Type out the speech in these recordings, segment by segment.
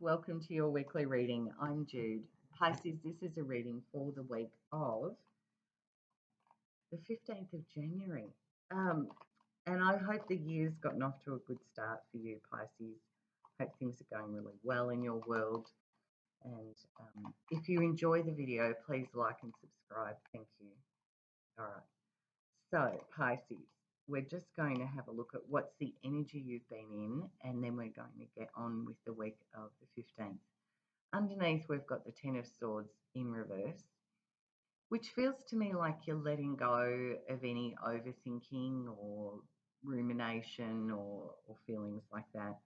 welcome to your weekly reading. I'm Jude. Pisces, this is a reading for the week of the 15th of January. And I hope the year's gotten off to a good start for you, Pisces. Hope things are going really well in your world. And if you enjoy the video, please like and subscribe. Thank you. All right. So, Pisces, we're just going to have a look at what's the energy you've been in, and then we're going to get on with the week of the 15th. Underneath, we've got the Ten of Swords in reverse, which feels to me like you're letting go of any overthinking or rumination or feelings like that.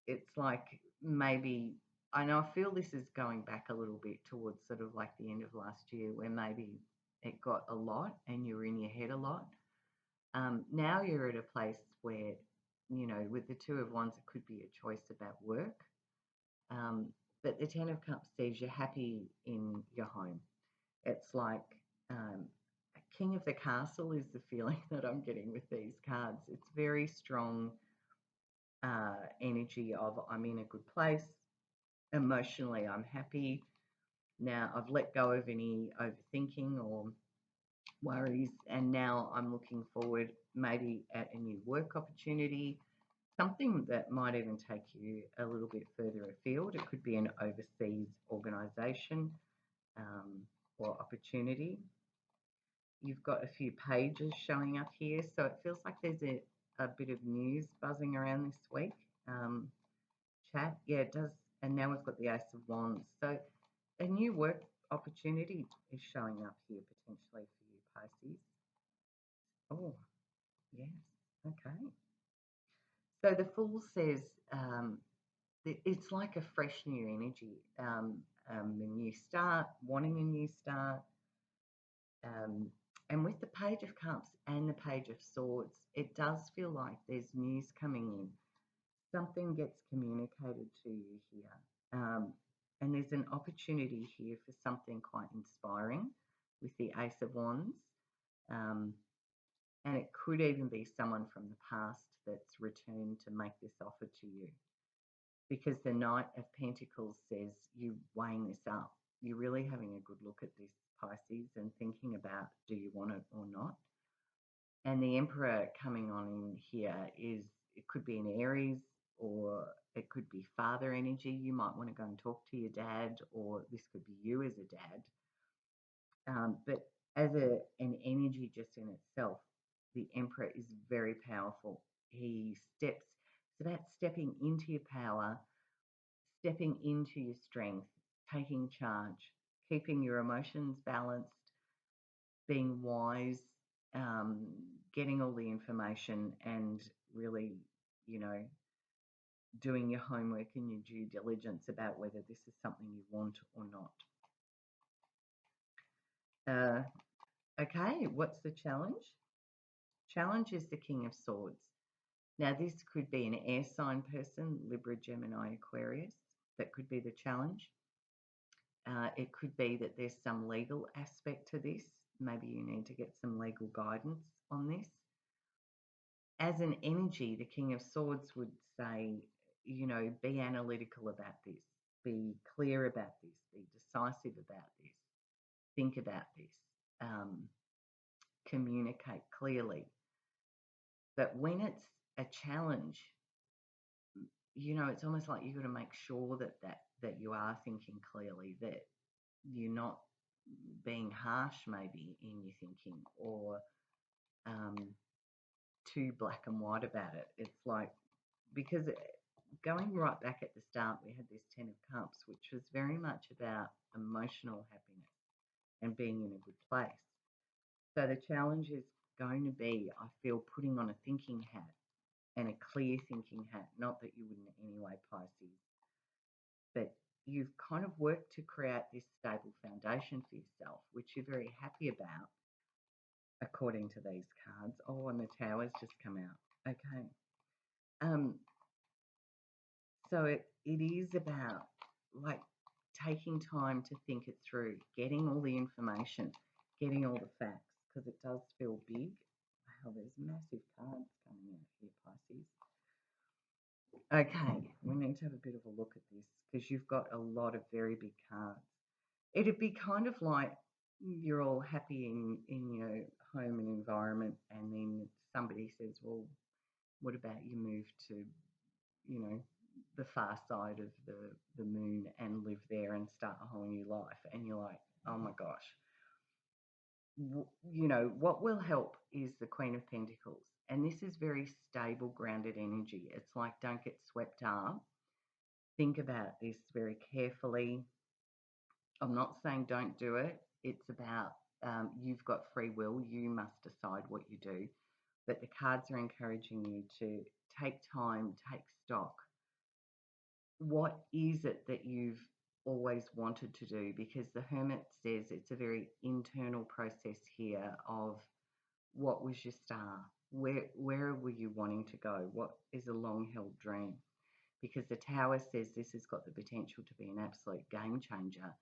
It's like maybe, I know I feel this is going back a little bit towards sort of like the end of last year where maybe it got a lot and you were in your head a lot. Now you're at a place where, you know, with the Two of Wands, it could be a choice about work. But the Ten of Cups says you're happy in your home. It's like King of the Castle is the feeling that I'm getting with these cards. It's very strong energy of I'm in a good place. Emotionally, I'm happy. Now I've let go of any overthinking or worries, and now I'm looking forward maybe at a new work opportunity, something that might even take you a little bit further afield. It could be an overseas organisation or opportunity. You've got a few pages showing up here, so it feels like there's a bit of news buzzing around this week. Chat, yeah, it does. And now we've got the Ace of Wands. So a new work opportunity is showing up here potentially for you, Pisces. Oh, yes, okay. So the Fool says it's like a fresh new energy, a new start, wanting a new start. And with the Page of Cups and the Page of Swords, it does feel like there's news coming in. Something gets communicated to you here. And there's an opportunity here for something quite inspiring with the Ace of Wands. And it could even be someone from the past that's returned to make this offer to you. Because the Knight of Pentacles says you're weighing this up. You're really having a good look at this, Pisces, and thinking about, do you want it or not? And the Emperor coming on in here is, it could be an Aries, or it could be father energy. You might want to go and talk to your dad, or this could be you as a dad. But as an energy just in itself, the Emperor is very powerful. It's about stepping into your power, stepping into your strength, taking charge, keeping your emotions balanced, being wise, getting all the information, and really, you know, doing your homework and your due diligence about whether this is something you want or not. Okay, what's the challenge? Challenge is the King of Swords. Now, this could be an air sign person, Libra, Gemini, Aquarius. That could be the challenge. It could be that there's some legal aspect to this. Maybe you need to get some legal guidance on this. As an energy, the King of Swords would say, you know, be analytical about this, be clear about this, be decisive about this, think about this, communicate clearly. But when it's a challenge, you know, it's almost like you've got to make sure that you are thinking clearly, that you're not being harsh maybe in your thinking, or too black and white about it. It's like, because going right back at the start, we had this Ten of Cups, which was very much about emotional happiness and being in a good place. So the challenge is going to be, I feel, putting on a thinking hat, and a clear thinking hat. Not that you wouldn't anyway, Pisces, but you've kind of worked to create this stable foundation for yourself, which you're very happy about, according to these cards. Oh, and the Tower's just come out. Okay. So it is about, like, taking time to think it through, getting all the information, getting all the facts, because it does feel big. Wow, there's massive cards coming out here, Pisces. Okay, we need to have a bit of a look at this because you've got a lot of very big cards. It'd be kind of like you're all happy in your home and environment, and then somebody says, "Well, what about you move to, you know, the far side of the moon and live there and start a whole new life?" And you're like, "Oh my gosh." What will help is the Queen of Pentacles. And this is very stable, grounded energy. It's like, don't get swept up. Think about this very carefully. I'm not saying don't do it. It's about you've got free will. You must decide what you do. But the cards are encouraging you to take time, take stock. What is it that you've always wanted to do? Because the Hermit says it's a very internal process here of what was your star? Where were you wanting to go? What is a long held dream? Because the Tower says this has got the potential to be an absolute game changer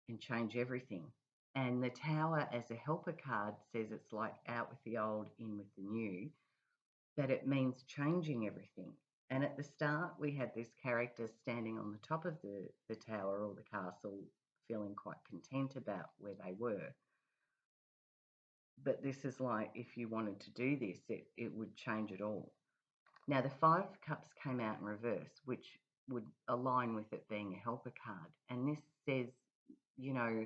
and change everything. And the Tower as a helper card says it's like out with the old, in with the new, that it means changing everything. And at the start, we had this character standing on the top of the tower or the castle, feeling quite content about where they were. But this is like, if you wanted to do this, it would change it all. Now, the Five of Cups came out in reverse, which would align with it being a helper card. And this says, you know,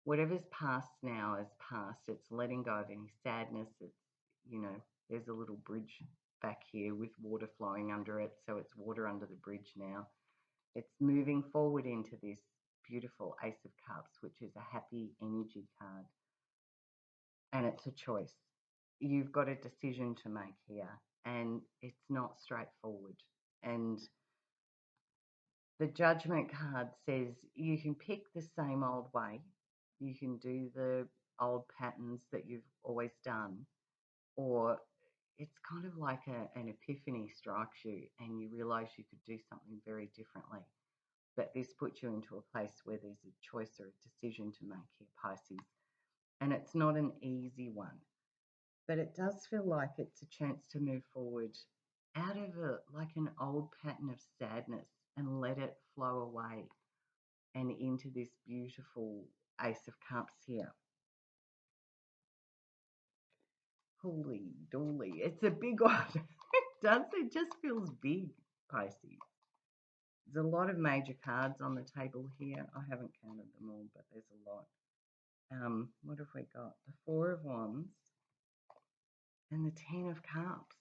whatever's past now is past. It's letting go of any sadness. It's, there's a little bridge back here with water flowing under it. So it's water under the bridge now. It's moving forward into this beautiful Ace of Cups, which is a happy energy card. And it's a choice. You've got a decision to make here, and it's not straightforward. And the Judgment card says you can pick the same old way, you can do the old patterns that you've always done, or it's kind of like an epiphany strikes you and you realize you could do something very differently. But this puts you into a place where there's a choice or a decision to make here, Pisces. And it's not an easy one. But it does feel like it's a chance to move forward out of an old pattern of sadness and let it flow away and into this beautiful Ace of Cups here. Holy dooly. It's a big one. It just feels big, Pisces. There's a lot of major cards on the table here. I haven't counted them all, but there's a lot. What have we got? The Four of Wands and the Ten of Cups.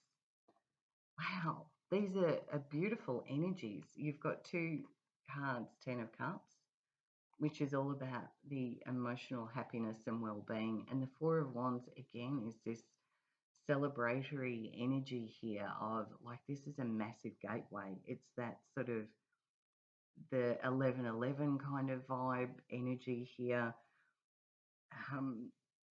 Wow, these are beautiful energies. You've got two cards, Ten of Cups, which is all about the emotional happiness and well-being. And the Four of Wands, again, is this celebratory energy here of like, this is a massive gateway. It's that sort of the 11:11 kind of vibe energy here.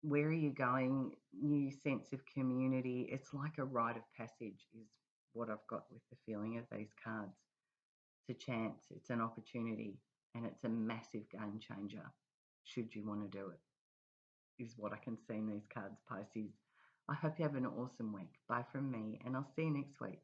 Where are you going? New sense of community. It's like a rite of passage is what I've got with the feeling of these cards. It's a chance, it's an opportunity, and it's a massive game changer should you want to do it, is what I can see in these cards, Pisces. I hope you have an awesome week. Bye from me, and I'll see you next week.